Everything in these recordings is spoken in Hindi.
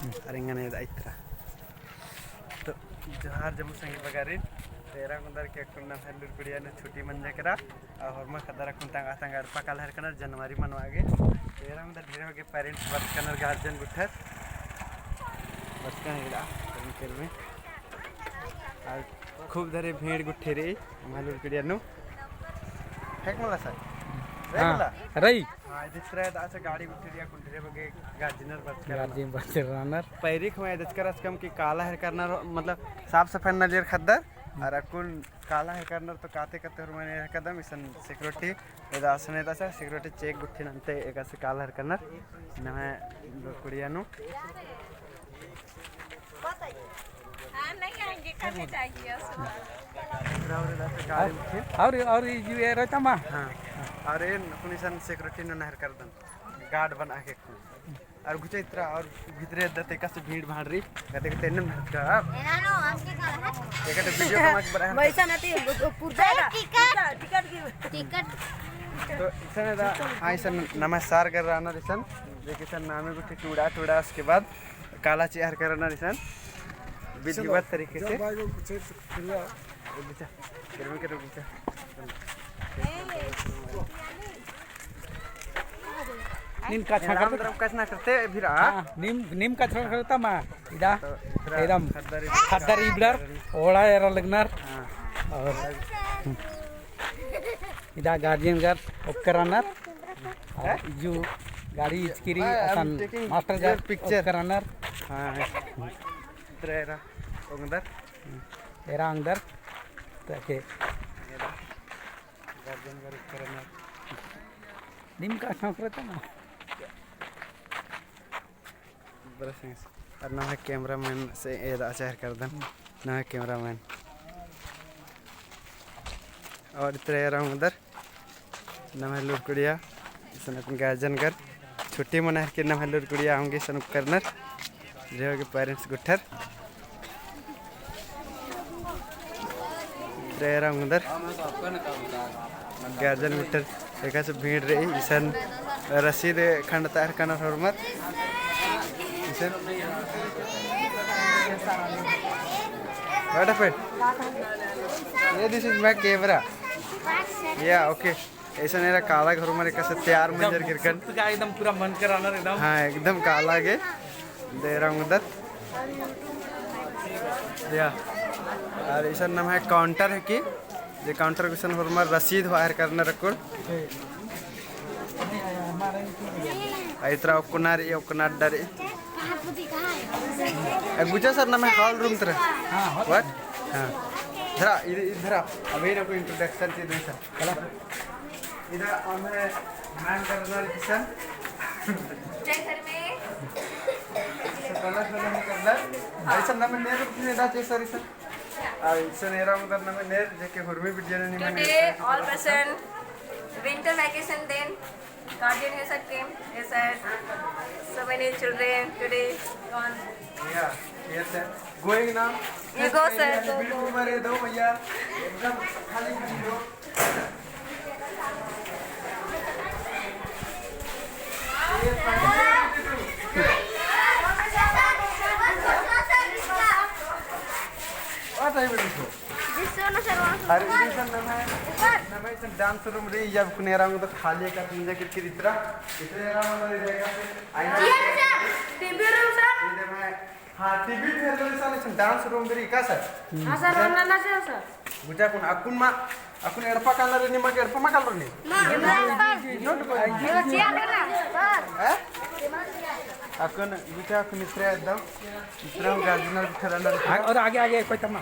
अरिंगने इतना तो जोहार जम्मू संगी बगारी तेरा कुंदर के कुंडा फैलुर कुड़िया ने छुट्टी मंजे करा और मैं खदरा कुंतांग आतंग अरपा काल हर कनर जनवरी मनवागे तेरा कुंदर ढेर होगे पेरेंट्स बस कनर गार्जियन गुठर बस का हेड़ा कर में और खूब धरे भीड़ गुठे रे मालूर कुड़िया नु हेक मला सर रही दिसरा अच्छा गाड़ी गुठरिया कुंडरे बगे गार्जियनर गार्जियन बस रनर पैरी खवाए दचकर कम की काला है करना मतलब साफ सफाई नजर खद्दर और अकुन काला है करना तो काते कते मैंने कदम इसन सिक्योरिटी इदा आसने दसा सिक्योरिटी चेक गुठी नंते एक ऐसे काला है करना न मैं कुड़िया नु नहीं आएंगे करने चाहिए और ये रहता मा हाँ और ये कुनिसन सिक्योरिटी न नहर कर दन गार्ड बना के और गुचे इतना और भीतरे दते का से भीड़ भाड़ रही कहते कि तेन नहर का एनानो आपके का एक वीडियो का मत बड़ा पैसा नहीं पुरजा टिकट तो इसन दा हां इसन नमस्कार कर रहा ना इसन देखिए सन नामे को टूड़ा टूड़ा उसके बाद काला चेहर करना इसन विधिवत तरीके से बेटा गर्मी के रुक जा नीम का छाका कसना करते फिर नीम का छाका करता मा इदा एकदम खद्दर इबलर ओड़ा एरा लगनर और इदा गार्जियन घर उपकरणर जो गाड़ी इचकिरी असन मास्टर घर पिक्चर उपकरणर हां तेरा अंदर एरा अंदर ताके गार्जियन घर उपकरणर नीम का छाका करता ना और ना है कैमरामैन से एदा चेहर कर दन ना है कैमरामैन और इतने रहा उधर ना है लुड़कुड़िया सन अपन गार्जियन कर छुट्टी मना के ना है लुड़कुड़िया होंगे सन करनर जो के पेरेंट्स गुठर इतने रहा उधर गार्जियन गुठर एक ऐसे भीड़ रही सन रसीद खंड तैयार करना हरमत What happened? Yeah, this is my camera. Yeah, okay. ऐसा मेरा काला घर में कैसे तैयार मंजर गिरकर एकदम पूरा मन कराना एकदम हाँ एकदम काला के दे रहा हूँ उधर या और ऐसा नाम है काउंटर है कि ये काउंटर के सन हमारा रसीद वायर करना रखो इतना कुनार ये कुनार डरे गुजा सर ना मैं हॉल रूम तरह व्हाट हाँ इधर इधर अभी ना कोई इंट्रोडक्शन चाहिए दे सर चला इधर हमें मैन करना किसान जयसर में कलर कलर करना ऐसा ना मैं नेर अपने दा चाहिए सर इधर ऐसा नेरा उधर ना मैं नेर जेके हुरमी बिटिया ने नहीं today all present winter vacation then guardian has a came yes sir so many children today gone Yeah, yes sir. Going now. You go sir go बिल्कुल मरे दो भैया एकदम खाली खाली दो अरे इधर ना मैं डांस रूम रे या कुनेरा में तो खाली का पिंजा कितनी इतना राउंड रहेगा टीवी रूम सर इधर मैं हाँ टीवी पे तो इस डांस रूम रे का सर हाँ सर ना सर बुझा कुन अकुन एडपा कलर नि मग एडपा मा कलर नि नोट को अकुन बुझा कुन इतरे एकदम इतना गार्डनर खराना और आगे आगे कोई तमा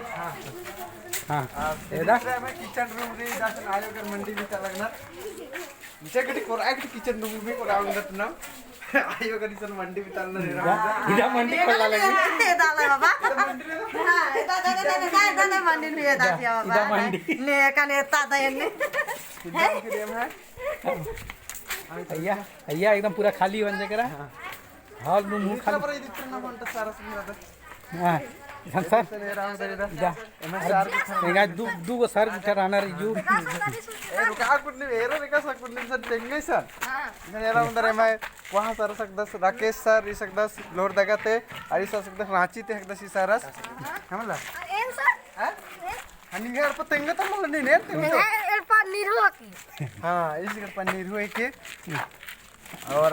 हाँ एदा मैं किचन रूम रे दासन आयो कर मंडी में लगना जगड़ी कोर एक किचन रूम में को राउंड दत ना आयो कर इसन मंडी में चलना रे इधर मंडी खोला लगी दादा बाबा हां दादा मंडी ने दादा बाबा इधर मंडी ने कने दादा ने है के देम है अय्या एकदम पूरा खाली बन जाएगा हॉल में मुंह खाली पर इतना ना बनता सारा सुन रहा हां Sir. era udah ida. Ja. Enggak dua sar kita runner ju. रुका कुछ नहीं एरो निका सा कुछ नहीं सर टेंगे सर मेरा अंदर है मैं वहाँ सर सकदस राकेश सर इस सकदस लोर दगाते अरी सर सकदस रांची ते सकदस इस सरस हमला एन सर हनी घर पर तेंगे तो मतलब नहीं नेर तेंगे एर पर निरुआ की हाँ इस घर पर निरुए के और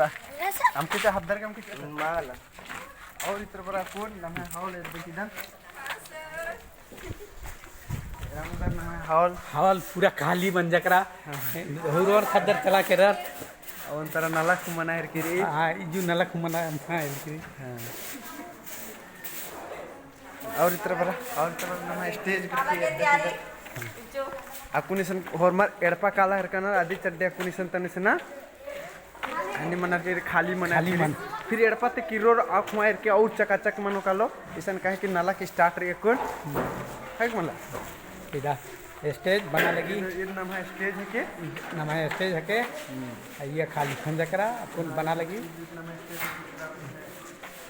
हम किसे हब्दर के हम किसे माला और इतर पर कौन नमे हाल है देखी दन हाल पूरा खाली बन जकरा हुरवर खदर चला के रर और तरह नाला कुमना है कि हां इजू नला कुमना हां इलकी और इतर पर नमे स्टेज जो अकुनिसन होरमार एडपा काला हरकना आदि चड्डे अकुनिसन तनिसना अनि मना खाली मन फिर एडपा ते किरोर आँख मार के और चकाचक मनो कालो इसन कहे कि नाला के स्टार्ट रे कोन है मला इधर स्टेज बना लगी ये नाम है स्टेज है के नाम है स्टेज है के ये खाली खन जकरा अपन बना लगी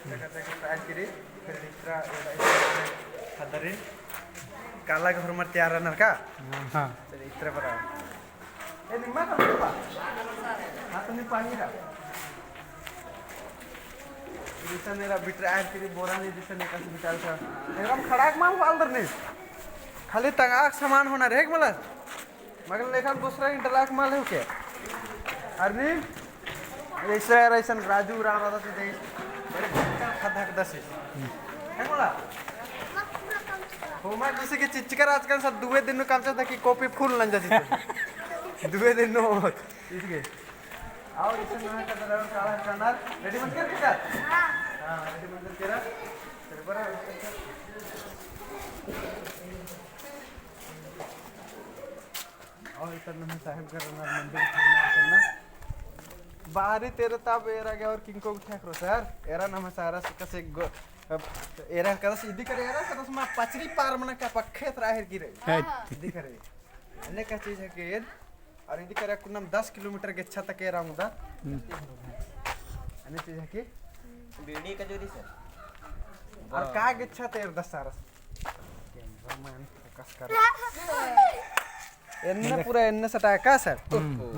चकाचक स्टार्ट करे फिर इतरा खदरे काला के होरमार तैयार रहना का हां इतरा पर ए निम्मा का हां तो नहीं पानी रा दिशा मेरा बिट्रायर के बोरा नहीं दिशा ने कैसे बिचार था एकदम खड़ाक माल वालदर नहीं खाली तंगाक सामान होना रे मला मगर लेखन दूसरा इंटरलॉक माल है क्या अरनी ऐसे ऐसा राजू राम राधा से देश बड़े खदक दस है मला हो मैं जैसे कि चिचकर आजकल सब दुए दिन में काम चलता कि कॉपी फुल लंजा जीते दुए दिन नो इसके और इसे नया का ड्राइवर काला करना रेडी मत कर क्या हां रेडी मत कर तेरा तेरे पर और इधर नमे साहिब करना मंदिर करना बाहरी तेरे ताब एरा गया और किंग को उठा करो सर एरा नम सारा कसे एरा कदा सीधी करे एरा कदा मा पचरी पार मना का पक्खे त्राहिर गिरे सीधी करे अन्य का चीज है कि और यदि करे कुनम 10 किलोमीटर के छत के राउंड अन्य चीज है कि बीडी का जोरी सर और का के छत है 10 सारस कैमरा मैन फोकस कर एन्ने पूरा एन्ने सटा का सर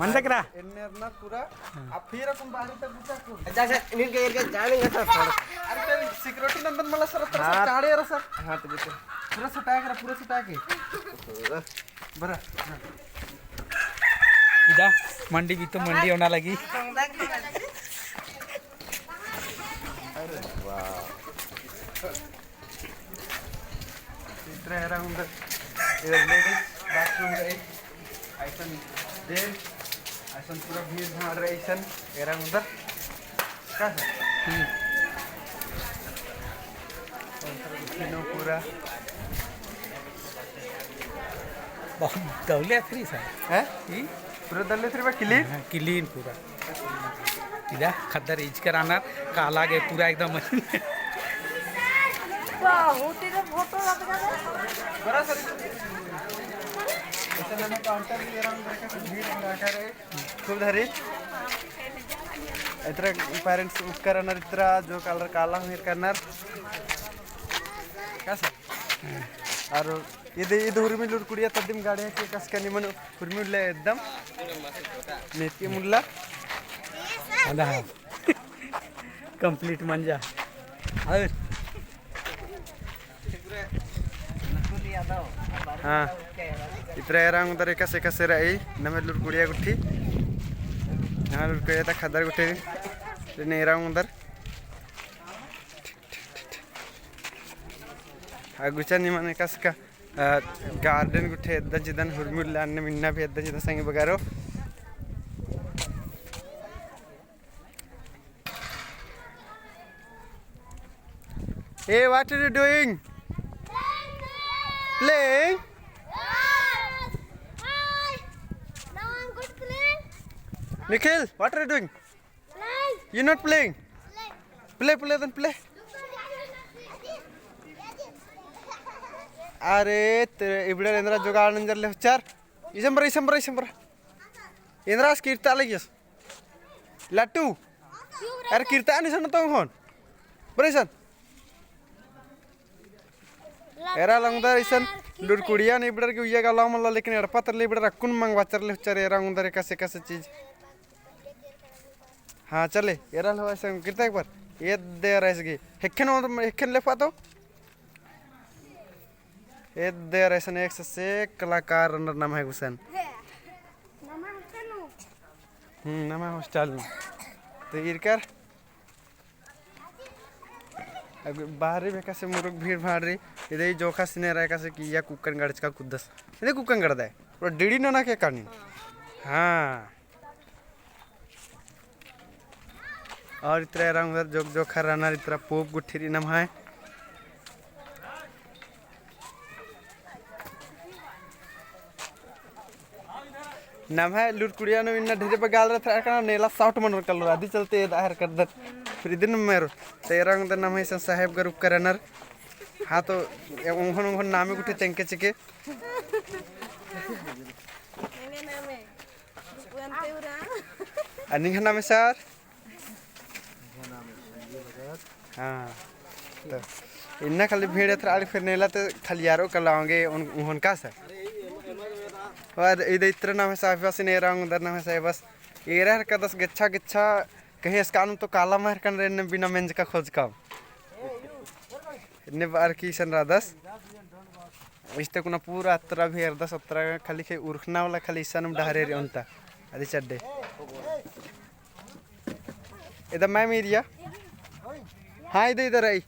मन जकरा एन्ने ना पूरा अब फिर अपन बाहर तक बुचा को अच्छा सर नील के एरिया जानेंगे सर अरे तेरी सिक्योरिटी नंबर मला सर तरह से चाड़े रे सर हां तो बेटे पूरा सटा के बरा इधर मंडी भी तो मंडी होना लगी अरे वाह इतना है राउंड इधर लेडीज बाथरूम है ऐसा देर ऐसा पूरा भीड़ भाड़ रहे ऐसा एरा उधर क्या है तीनों पूरा बहुत दौले फ्री सर है पूरा दल्ले फिर क्लीन क्लीन पूरा इधर खद्दर इज कराना काला के पूरा एकदम होती रे फोटो लग जाए बड़ा सर ऐसा मैंने काउंटर भी एरा उधर का भीड़ भाड़ रहे खूब धरी इतना पेरेंट्स उपकरण इतना जो कलर काला हुई करना क्या सर और ಇದು ಹುರ್ಮಿಲ್ಲೂರು ಕುಡಿಯ ತದ್ದಿಮ್ ಗಾಡಿ ಹಾಕಿ ಕಸ್ಕ ನಿಮ್ಮನ್ನು ಹುರ್ಮಿಲ್ಲ ಎದ್ದಮ್ ನೆತ್ತಿ ಮುಲ್ಲ अंधा कंप्लीट मंजा और हाँ इतना एरांग उधर कसे रही नमेलूर कुड़िया गुट्ठी नमेलूर कुड़िया तक खदर गुट्ठी ने एरांग उधर गुचा निमने कसका गार्डन गुट्ठे एद्दा जिदन हुरमुल्ला अन्ने मिन्ना भी एद्दा जिदन संगे बगारो Hey, what are you doing? Playing? Now I'm going to play. Nikhil, what are you doing? Play. You're not playing? Play then play. अरे इबडे इंद्रा जुगाड़ नंजर ले चार इसंबर इंद्रा कीर्ता लगियस लट्टू अरे कीर्ता नहीं सुनता हूँ कौन बरेसन एरा लंगदर इसन लुरकुड़िया नहीं बड़र के उया गलाव मल्ला लेकिन एड़पा तर ले बड़र अकुन मंगवा चर ले चर एरा उंदर कैसे कैसे चीज हाँ चले एरा लो ऐसे कितना एक बार ये दे रहा है हेक्कन ले पातो ये दे रहा है एक से कलाकार रनर नाम है हुसैन नाम है हॉस्टल में तो इरकर बाहरी बेका से मुरुग भीड़ भाड़ रही इधर जोखा सिने रहा कैसे कि या कुकन गड़च का कुदस इधर कुकन गड़ दे और डीडी ना क्या करनी हाँ और इतना रंग उधर जोक जोखा रहना इतना पोप गुठीरी नम है नम है लुटकुड़िया ने इन्ना ढेरे बगाल रहा था का नेला साउट मन कल आदि चलते दाहर कर दर फिर दिन मेरो तेरा उधर नाम है साहेब गरुप करनर हाँ तो उन्होंने उन्होंने नामे कुछ चंके चिके अनिंग नाम है सर हाँ तो इन्ना खाली भीड़ है थोड़ा फिर नेला तो खाली यारों कर लाओगे उन्होंने का सर और इधर इतना नाम है साहब बस नेरा उधर नाम है साहब बस एरा का दस गच्छा गच्छा कहीं इसका तो काला महर कर रहे बिना मेंज का खोज काम इतने बार की सन रादस इस तक ना पूरा अतरा भी अर्धा सत्रह खाली के उर्खना वाला खाली सन डहरे रे उनता आदि चड्डे इधर मैं मेरिया हाँ इधर इधर आई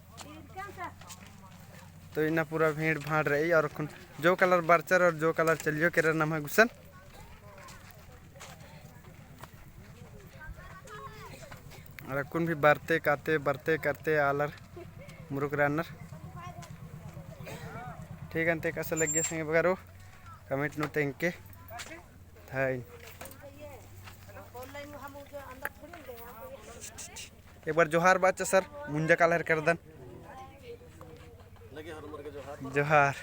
तो इन्ना पूरा भीड़ भाड़ रही और जो कलर बर्चर और जो कलर चलियो के नाम है गुसन और कुन भी बरते करते आलर मुरुक रनर ठीक है कैसे लग गया संगे बगारो कमेंट नो थैंक के थाई एक बार जोहार बात सर मुंजा कलर कर दन जोहार